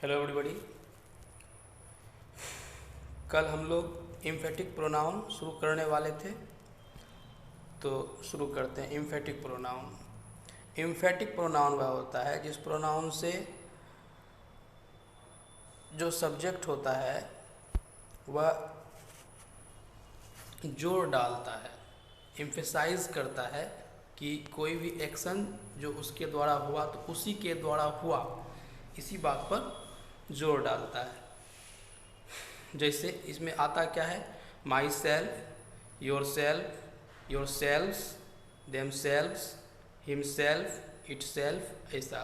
Hello everybody. कल हम लोग एम्फेटिक प्रोनाउन शुरू करने वाले थे, तो शुरू करते हैं। एम्फेटिक प्रोनाउन वह होता है जिस प्रोनाउन से जो सब्जेक्ट होता है वह जोर डालता है, एम्फेसाइज करता है कि कोई भी एक्शन जो उसके द्वारा हुआ तो उसी के द्वारा हुआ, इसी बात पर जोर डालता है। जैसे इसमें आता क्या है, my self, your self, your selves, them selves, him self, it self, ऐसा।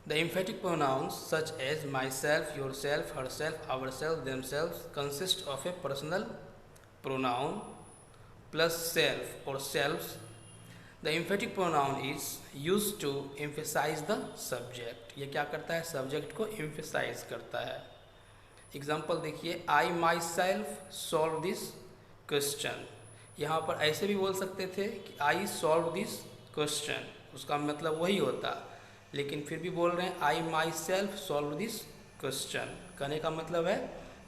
The emphatic pronouns such as myself, yourself, herself, ourselves, themselves consist of a personal pronoun plus self or selves. The emphatic pronoun is used to emphasize the subject. ये क्या करता है, subject को emphasize करता है। Example देखिए, I myself solve this question। यहाँ पर ऐसे भी बोल सकते थे कि I solve this question, उसका मतलब वही होता, लेकिन फिर भी बोल रहे हैं I myself solve this question। कहने का मतलब है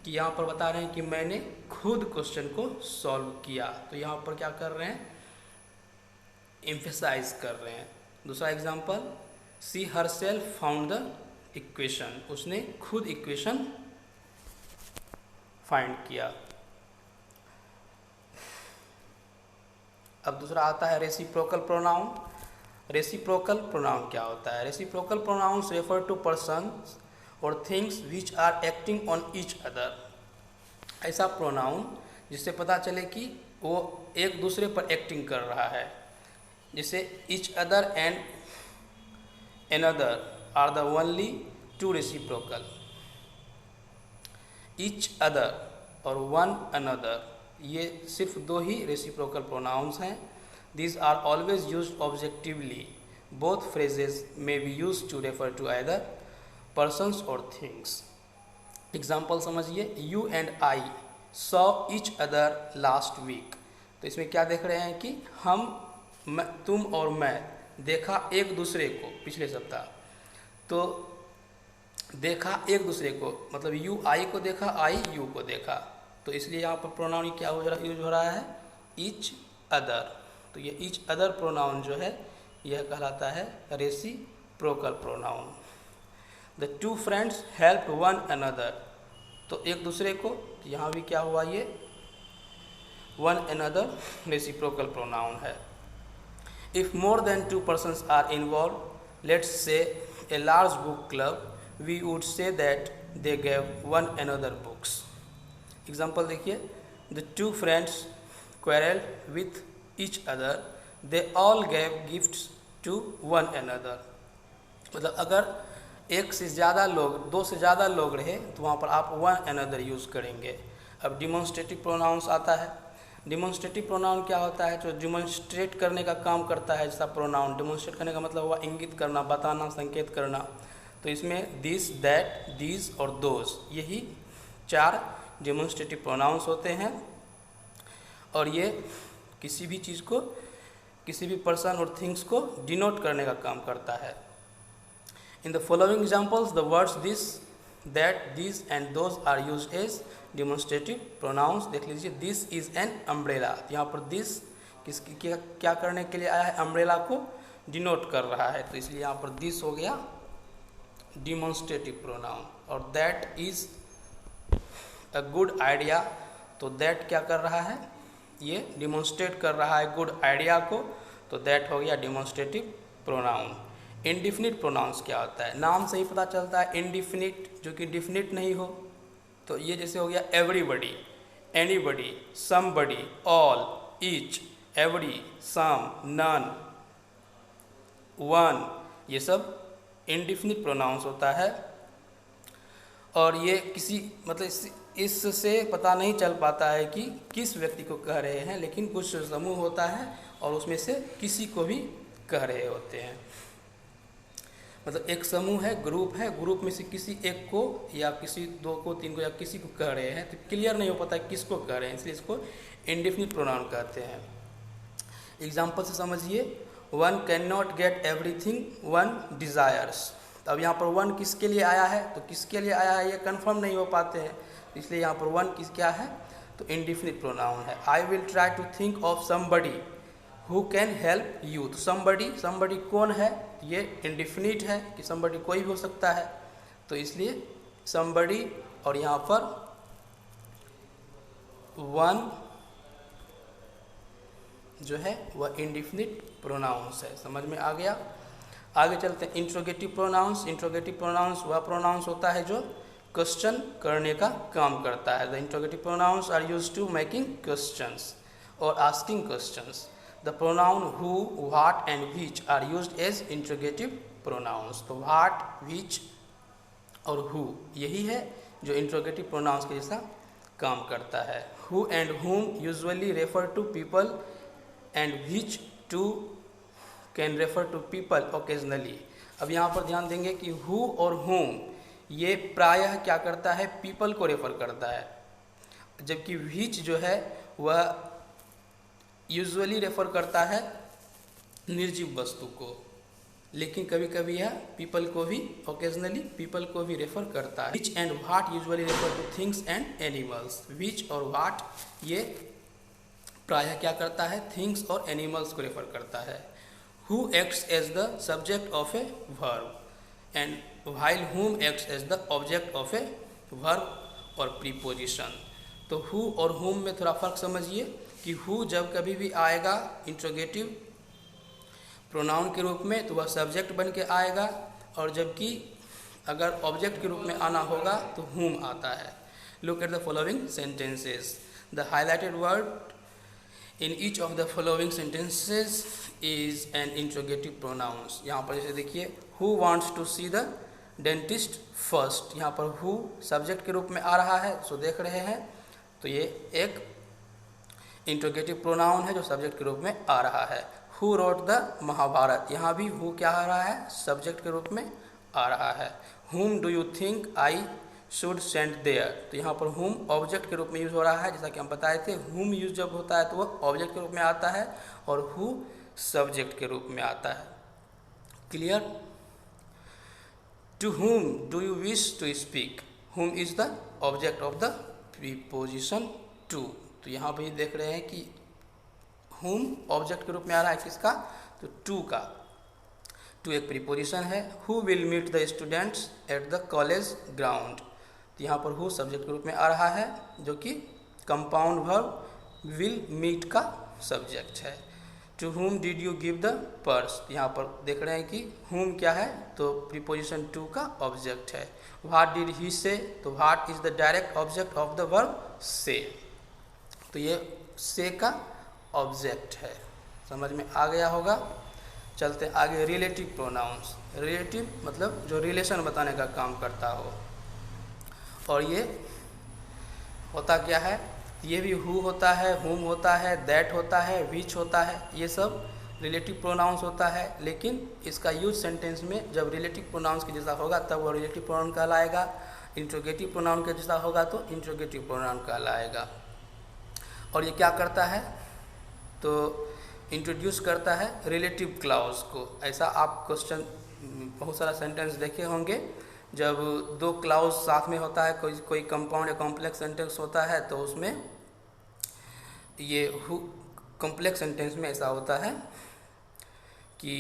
कि यहाँ पर बता रहे हैं कि मैंने खुद क्वेश्चन को सॉल्व किया, तो यहाँ पर क्या कर रहे हैं, एम्फेसाइज कर रहे हैं। दूसरा example, she herself found the equation, उसने खुद इक्वेशन फाइंड किया। अब दूसरा आता है रेसिप्रोकल प्रोनाउन। रेसिप्रोकल प्रोनाउन क्या होता है? Reciprocal pronouns refer to persons और things which are acting on each other. ऐसा प्रोनाउन जिससे पता चले कि वो एक दूसरे पर एक्टिंग कर रहा है, जैसे each other and another are the only two reciprocal. Each other और वन अनदर, ये सिर्फ दो ही रेसिप्रोकल प्रोनाउंस हैं। These are always used objectively. Both phrases may be used to refer to either persons or things. Example समझिए, You and I saw each other last week. तो इसमें क्या देख रहे हैं कि तुम और मैं देखा एक दूसरे को पिछले सप्ताह। तो देखा एक दूसरे को मतलब यू आई को देखा, आई यू को देखा, तो इसलिए यहाँ पर प्रोनाउन क्या यूज हो रहा है, ईच अदर। तो ये ईच अदर प्रोनाउन जो है यह कहलाता है reciprocal pronoun. The two friends help one another, तो एक दूसरे को, यहाँ भी क्या हुआ, ये वन अनदर रेसिप्रोकल प्रोनाउन है। If more than two persons are involve, let's say a large book club, we would say that they gave one another books. Example देखिए, the two friends quarreled with each other, they all gave gifts to one another। मतलब अगर एक से ज़्यादा लोग, दो से ज़्यादा लोग रहे तो वहाँ पर आप वन अनदर यूज़ करेंगे। अब डिमॉन्स्ट्रेटिव प्रोनाउंस आता है। डिमॉन्स्ट्रेटिव प्रोनाउन क्या होता है, जो डिमॉन्स्ट्रेट करने का काम करता है। जैसा प्रोनाउन डिमॉन्स्ट्रेट करने का मतलब हुआ इंगित करना, बताना, संकेत करना। तो इसमें दिस, दैट, दीज और दोज, यही चार डिमॉन्स्ट्रेटिव प्रोनाउंस होते हैं, और ये किसी भी चीज़ को, किसी भी पर्सन और थिंग्स को डिनोट करने का काम करता है। In the following examples the words this, that, this and those are used as demonstrative pronouns. देख लीजिए, दिस इज एन अम्ब्रेला, यहाँ पर दिस किसकी क्या करने के लिए आया है, अम्ब्रेला को डिनोट कर रहा है, तो इसलिए यहाँ पर दिस हो गया डिमॉन्स्ट्रेटिव प्रोनाउन। और that is a good idea, तो दैट क्या कर रहा है, ये डिमॉन्स्ट्रेट कर रहा है गुड आइडिया को, तो दैट हो गया डिमॉन्स्ट्रेटिव प्रोनाउन। इनडिफिनिट प्रोनाउंस क्या होता है, नाम से ही पता चलता है इनडिफिनिट, जो कि डिफिनिट नहीं हो। तो ये जैसे हो गया everybody, anybody, somebody, all, each, every, some, none, one, ये सब इनडिफिनिट प्रोनाउंस होता है। और ये किसी मतलब इससे पता नहीं चल पाता है कि किस व्यक्ति को कह रहे हैं, लेकिन कुछ समूह होता है और उसमें से किसी को भी कह रहे होते हैं। मतलब एक समूह है, ग्रुप है, ग्रुप में से किसी एक को या किसी दो को, तीन को या किसी को कह रहे हैं, तो क्लियर नहीं हो पाता है किसको कह रहे हैं, इसलिए इसको इंडेफिनिट प्रोनाउन कहते हैं। एग्जाम्पल से समझिए, one can not get everything one desires, तो अब यहाँ पर वन किसके लिए आया है, तो किसके लिए आया है ये कंफर्म नहीं हो पाते हैं, इसलिए यहाँ पर वन किस क्या है, तो इंडिफिनिट प्रोनाउन है। I will try to think of somebody who can help you. तो समबडी कौन है, ये इंडिफिनिट है कि समबडी कोई भी हो सकता है, तो इसलिए समबडी और यहाँ पर वन जो है वह इंडिफिनिट प्रोनाउंस है। समझ में आ गया। आगे चलते हैं इंट्रोगेटिव प्रोनाउंस। इंट्रोगेटिव प्रोनाउंस वह प्रोनाउंस होता है जो क्वेश्चन करने का काम करता है। The interrogative pronouns are used to making questions और asking questions. The pronoun who, what and which are used as interrogative pronouns. तो व्हाट, व्हिच और हु यही है जो इंट्रोगेटिव प्रोनाउंस के जैसा काम करता है। Who and whom usually refer to people and which too can refer to people occasionally. अब यहाँ पर ध्यान देंगे कि हु और whom ये प्रायः क्या करता है, पीपल को रेफर करता है, जबकि which जो है वह यूजुअली रेफर करता है निर्जीव वस्तु को, लेकिन कभी कभी यह पीपल को भी ओकेजनली पीपल को भी रेफर करता है। Which and what usually refer to things and animals. Which और व्हाट ये प्रायः क्या करता है, थिंग्स और एनिमल्स को रेफर करता है। Who acts as the subject of a verb and while whom acts as the object of a verb और प्रीपोजिशन। तो हु और whom में थोड़ा फर्क समझिए कि हु जब कभी भी आएगा इंट्रोगेटिव प्रोनाउन के रूप में तो वह सब्जेक्ट बन के आएगा, और जबकि अगर ऑब्जेक्ट के रूप में आना होगा तो whom आता है। Look at the following sentences. The highlighted word in each of the following sentences is an interrogative pronouns. यहाँ पर जैसे देखिए, who wants to see the dentist first, यहाँ पर हु सब्जेक्ट के रूप में आ रहा है, सो देख रहे हैं, तो ये एक इंट्रोगेटिव प्रोनाउन है जो सब्जेक्ट के रूप में आ रहा है। हु रोट द महाभारत, यहाँ भी हु क्या आ रहा है, सब्जेक्ट के रूप में आ रहा है। हुम do you think I should send their, तो यहाँ पर हुम ऑब्जेक्ट के रूप में यूज हो रहा है, जैसा कि हम बताए थे। हुम यूज जब होता है तो वह ऑब्जेक्ट के रूप में आता है और हु सब्जेक्ट के रूप में आता है। Clear. To whom do you wish to speak, whom is the object of the preposition to. तो यहाँ पर देख रहे हैं कि हुम ऑब्जेक्ट के रूप में आ रहा है किसका, तो टू का। टू एक प्रीपोजिशन है। Who will meet the students at the college ground, तो यहाँ पर हु सब्जेक्ट के रूप में आ रहा है, जो कि कंपाउंड वर्ब विल मीट का सब्जेक्ट है। To whom did you give the purse, यहाँ पर देख रहे हैं कि हुम क्या है, तो प्रीपोजिशन टू का ऑब्जेक्ट है। व्हाट डिड ही से, तो what is the direct object of the verb से, तो ये से का ऑब्जेक्ट है। समझ में आ गया होगा। चलते आगे रिलेटिव प्रोनाउंस। रिलेटिव मतलब जो रिलेशन बताने का काम करता हो, और ये होता क्या है, ये भी हु होता है, हुम होता है, दैट होता है, विच होता है, ये सब रिलेटिव प्रोनाउंस होता है। लेकिन इसका यूज सेंटेंस में जब रिलेटिव प्रोनाउंस के जैसा होगा तब वो रिलेटिव प्रोनाउन कहलाएगा, इंट्रोगेटिव प्रोनाउन के जैसा होगा तो इंट्रोगेटिव प्रोनाउन कहलाएगा। और ये क्या करता है, तो इंट्रोड्यूस करता है रिलेटिव क्लाउज को। ऐसा आप क्वेश्चन बहुत सारा सेंटेंस देखे होंगे, जब दो क्लाउज साथ में होता है, कोई कंपाउंड या कॉम्प्लेक्स सेंटेंस होता है, तो उसमें ये कॉम्प्लेक्स सेंटेंस में ऐसा होता है कि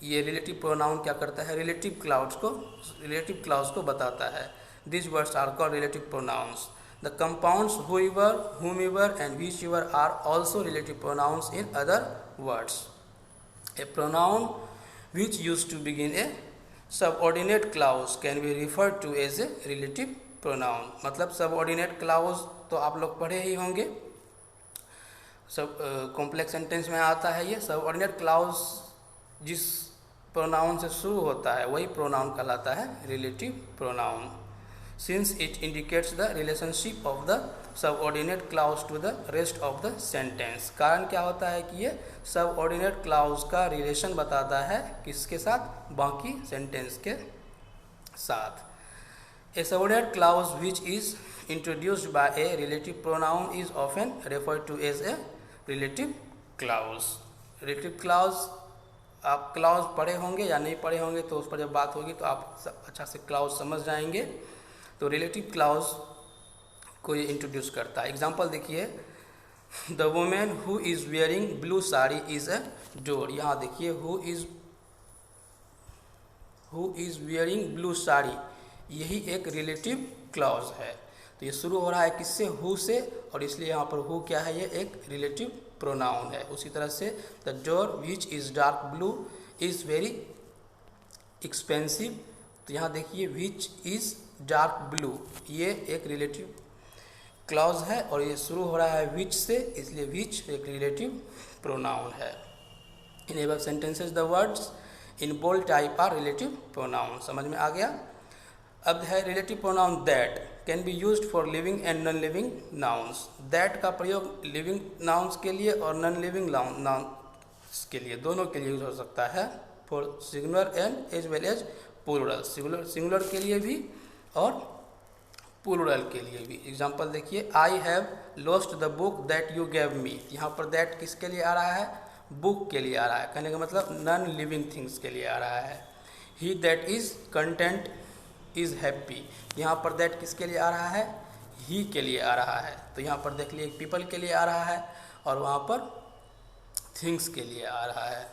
ये रिलेटिव प्रोनाउन क्या करता है, रिलेटिव क्लाउज को बताता है। This words are called relative pronouns. The compounds whoever, whomever and whichever are also relative pronouns in other words. A pronoun which used to begin a subordinate clause can be referred to as a relative pronoun. मतलब subordinate clause तो आप लोग पढ़े ही होंगे, सब complex sentence में आता है ये। सबऑर्डिनेट क्लाउज जिस प्रोनाउन से शुरू होता है वही प्रोनाउन कहलाता है relative pronoun, since it indicates the relationship of the subordinate clause to the rest of the sentence. कारण क्या होता है कि ये subordinate clause का रिलेशन बताता है किसके साथ, बाकी सेंटेंस के साथ। A subordinate clause which is introduced by a relative pronoun is often referred to as a relative clause. Relative clause आप क्लाउज पढ़े होंगे या नहीं पढ़े होंगे, तो उस पर जब बात होगी तो आप अच्छा से क्लाउज समझ जाएंगे। तो रिलेटिव क्लाउज को ये इंट्रोड्यूस करता है। एग्जाम्पल देखिए, the women who is wearing blue sari is a door. यहाँ देखिए who is wearing blue sari, यही एक रिलेटिव क्लाउज है। तो ये शुरू हो रहा है किससे? हु से, और इसलिए यहाँ पर हु क्या है? ये एक रिलेटिव प्रोनाउन है। उसी तरह से the door which is dark blue is very expensive. तो यहाँ देखिए विच इज़ डार्क ब्लू, ये एक रिलेटिव क्लॉज है और ये शुरू हो रहा है विच से, इसलिए विच एक रिलेटिव प्रोनाउन है। In above sentences the words in bold type are relative pronoun. समझ में आ गया? अब है relative pronoun that can be used for living and non living nouns. That का प्रयोग लिविंग नाउन्स के लिए और नॉन लिविंग नाउन्स के लिए, दोनों के लिए यूज हो सकता है। For singular and as well as plural, singular के लिए भी और प्लूरल के लिए भी। एग्जाम्पल देखिए, I have lost the book that you gave me. यहाँ पर दैट किसके लिए आ रहा है? बुक के लिए आ रहा है। कहने का मतलब नॉन लिविंग थिंग्स के लिए आ रहा है। He that is content is happy, यहाँ पर दैट किसके लिए आ रहा है? ही के लिए आ रहा है। तो यहाँ पर देख लिए पीपल के लिए आ रहा है और वहाँ पर थिंग्स के लिए आ रहा है।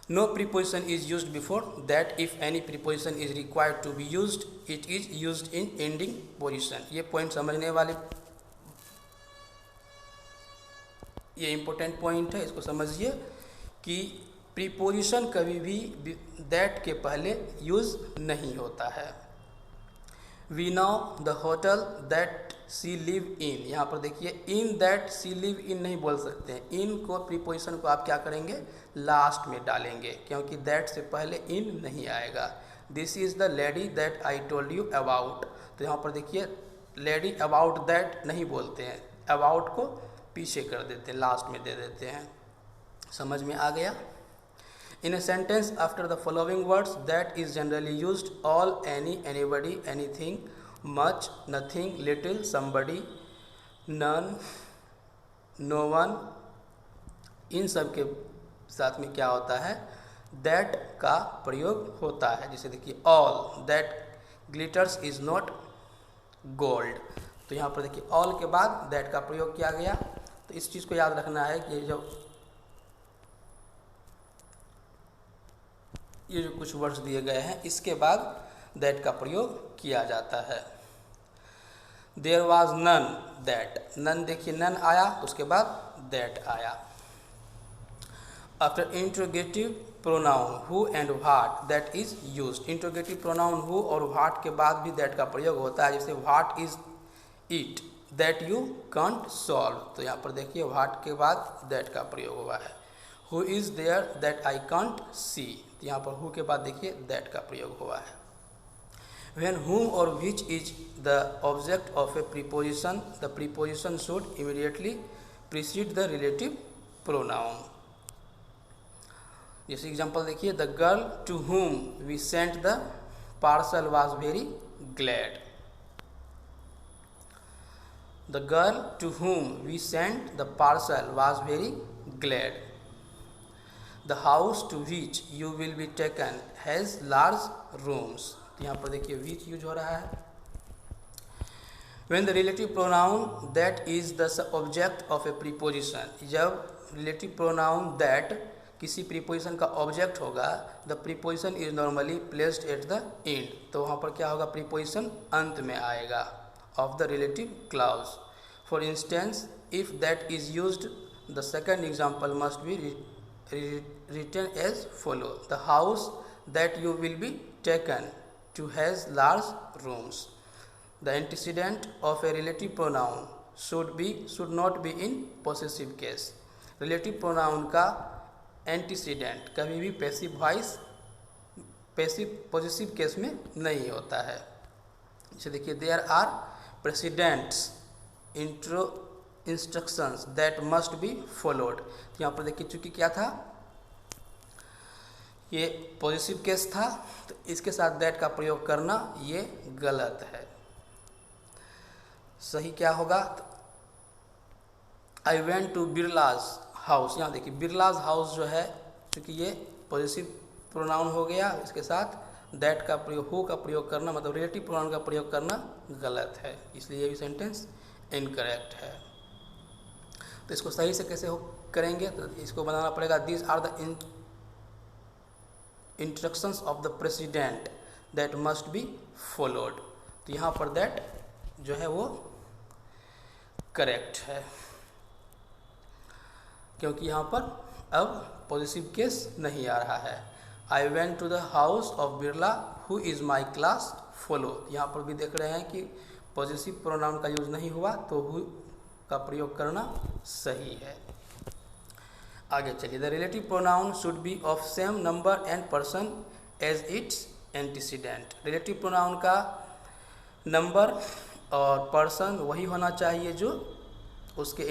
No preposition is used before that. If any preposition is required to be used, it is used in ending position. ये पॉइंट समझने वाले, ये इम्पोर्टेंट पॉइंट है, इसको समझिए कि प्रीपोजिशन कभी भी दैट के पहले यूज नहीं होता है। We know the hotel that she live in, यहाँ पर देखिए इन दैट सी लिव इन नहीं बोल सकते हैं। इन को प्रीपोजिशन को आप क्या करेंगे? लास्ट में डालेंगे, क्योंकि दैट से पहले इन नहीं आएगा। This is the lady that I told you about, तो यहाँ पर देखिए लेडी अबाउट दैट नहीं बोलते हैं, अबाउट को पीछे कर देते हैं, लास्ट में दे देते हैं। समझ में आ गया? In a sentence after the following words that is generally used all, any, anybody, anything, much, nothing, little, somebody, none, no one, इन सब के साथ में क्या होता है? that का प्रयोग होता है। जैसे देखिए all that glitters is not gold, तो यहाँ पर देखिए all के बाद that का प्रयोग किया गया। तो इस चीज़ को याद रखना है कि ये जो कुछ वर्ड्स दिए गए हैं इसके बाद दैट का प्रयोग किया जाता है। There was none that, none देखिए नन आया तो उसके बाद दैट आया। After interrogative pronoun who and what that is used, interrogative pronoun who और व्हाट के बाद भी दैट का प्रयोग होता है। जैसे what is it that you can't solve, तो यहाँ पर देखिए व्हाट के बाद दैट का प्रयोग हुआ है। Who is there that I can't see, यहाँ पर हु के बाद देखिए दैट का प्रयोग हुआ है। When whom or which is the object of a preposition, the preposition should immediately precede the relative pronoun. जैसे एग्जाम्पल देखिए, the girl to whom we sent the parcel was very glad. The girl to whom we sent the parcel was very glad. The house to which you will be taken has large rooms. यहाँ पर देखिए which use हो रहा है। When the relative pronoun that is the object of a preposition, जब relative pronoun that किसी preposition का object होगा, the preposition is normally placed at the end, तो वहाँ पर क्या होगा? preposition अंत में आएगा of the relative clause. For instance, if that is used, the second example must be written as follow: the house that you will be taken to has large rooms. The antecedent of a relative pronoun should not be in possessive case. Relative pronoun का antecedent कभी भी passive voice positive case में नहीं होता है। जैसे देखिए there are presidents instructions that must be followed, यहाँ पर देखिए चूँकि क्या था, ये पॉजिटिव केस था, तो इसके साथ दैट का प्रयोग करना ये गलत है। सही क्या होगा? I went to Birla's house, यहाँ देखिए बिरलाज हाउस जो है, क्योंकि ये पॉजिटिव प्रोनाउन हो गया, इसके साथ दैट का प्रयोग, हु का प्रयोग करना मतलब रिलेटिव प्रोनाउन का प्रयोग करना गलत है, इसलिए ये भी सेंटेंस इनकरेक्ट है। तो इसको सही से कैसे करेंगे, तो इसको बनाना पड़ेगा, these are the instructions of the president that must be followed. तो यहाँ पर दैट जो है वो करेक्ट है, क्योंकि यहाँ पर अब पॉजिटिव केस नहीं आ रहा है। I went to the house of Birla who is my class fellow, यहाँ पर भी देख रहे हैं कि पॉजिटिव प्रोनाउन का यूज नहीं हुआ, तो हु का प्रयोग करना सही है। आगे चलिए, the relative pronoun should be of same number and person as its antecedent. Relative pronoun का नंबर और पर्सन वही होना चाहिए जो उसके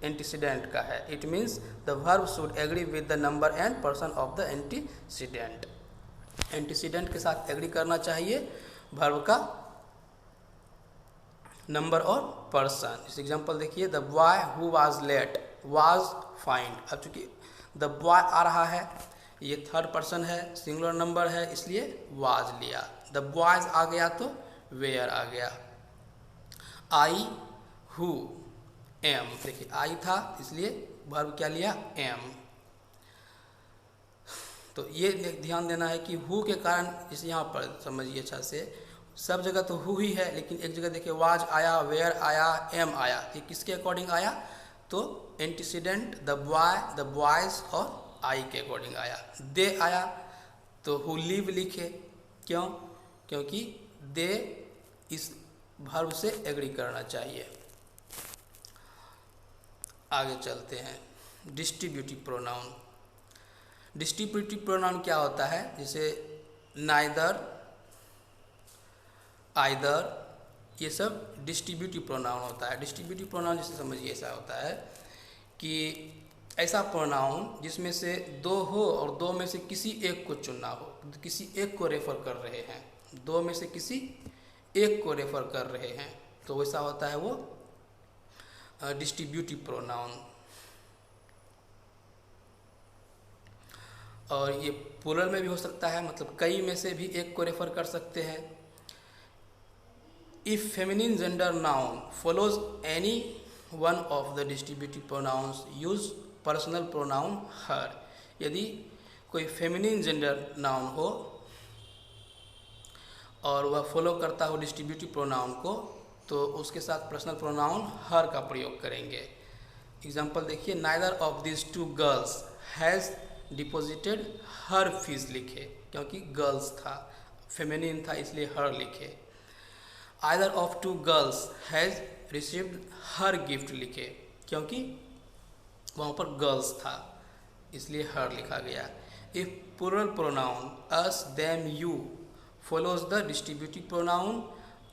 एंटीसीडेंट का है। It means the verb should agree with the number and person of the antecedent. Antecedent के साथ एग्री करना चाहिए वर्ब का नंबर और पर्सन। इस एग्जांपल देखिए, the boy who was late was fined. अब चूंकि द बॉय आ रहा है, ये थर्ड पर्सन है, सिंगुलर नंबर है, इसलिए वाज लिया। द बॉयज आ गया तो वेयर आ गया। आई हु एम, देखिए आई था इसलिए वर्ब क्या लिया, एम। तो ये ध्यान देना है कि हु के कारण, इस यहाँ पर समझिए अच्छा से, सब जगह तो हु ही है, लेकिन एक जगह देखिए वाज आया, वेयर आया, एम आया, ये किसके अकॉर्डिंग आया, तो antecedent the boy, the boys और आई के अकॉर्डिंग आया। दे आया तो हु लिव लिखे, क्यों, क्योंकि दे इस वर्ब से एग्री करना चाहिए। आगे चलते हैं, डिस्ट्रीब्यूटिव प्रोनाउन। डिस्ट्रीब्यूटिव प्रोनाउन क्या होता है, जैसे नाइदर, आइदर, ये सब डिस्ट्रीब्यूटिव प्रोनाउन होता है। डिस्ट्रीब्यूटिव प्रोनाउन जैसे समझिए ऐसा होता है कि ऐसा प्रोनाउन जिसमें से दो हो और दो में से किसी एक को चुनना हो, किसी एक को रेफर कर रहे हैं, दो में से किसी एक को रेफर कर रहे हैं, तो वैसा होता है वो डिस्ट्रीब्यूटिव प्रोनाउन। और ये प्लूरल में भी हो सकता है, मतलब कई में से भी एक को रेफर कर सकते हैं। If feminine gender noun follows any one of the distributive pronouns use personal pronoun her. यदि कोई फेमिनिन जेंडर नाउन हो और वह फॉलो करता हो डिस्ट्रीब्यूटिव प्रोनाउन को, तो उसके साथ पर्सनल प्रोनाउन हर का प्रयोग करेंगे। एग्जाम्पल देखिए, neither of this two girls has deposited her fees लिखे, क्योंकि गर्ल्स था, फेमिनिन था इसलिए हर लिखे। Either of two girls has received her gift लिखे, क्योंकि वहाँ पर गर्ल्स था इसलिए हर लिखा गया। If plural pronoun us, them, you follows the distributive pronoun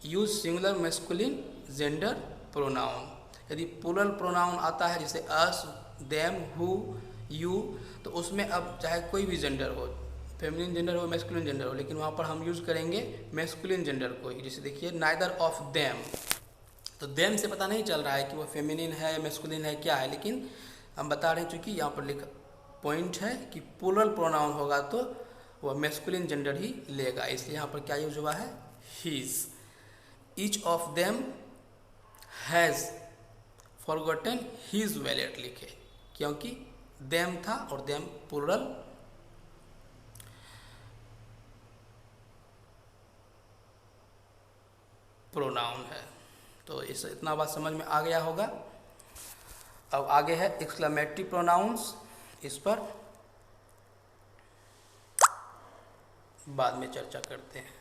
use singular masculine gender pronoun। यदि प्लूरल प्रोनाउन आता है जैसे अस, देम, हु, यू, तो उसमें अब चाहे कोई भी जेंडर हो, फेमिनिन जेंडर हो, मैस्कुलिन जेंडर हो, लेकिन वहाँ पर हम यूज करेंगे मैस्कुलिन जेंडर को ही। जैसे देखिए, नाइदर ऑफ देम, तो देम से पता नहीं चल रहा है कि वो फेमिनिन है, मैस्कुलिन है, क्या है, लेकिन हम बता रहे हैं चूँकि यहाँ पर लिखा पॉइंट है कि प्लूरल प्रोनाउन होगा तो वह मैस्कुलिन जेंडर ही लेगा, इसलिए यहाँ पर क्या यूज हुआ है, his. Each of them has forgotten his wallet लिखे, क्योंकि देम था और देम प्लूरल प्रोनाउन है। तो इस इतना बात समझ में आ गया होगा। अब आगे है एक्सक्लेमेटरी प्रोनाउंस, इस पर बाद में चर्चा करते हैं।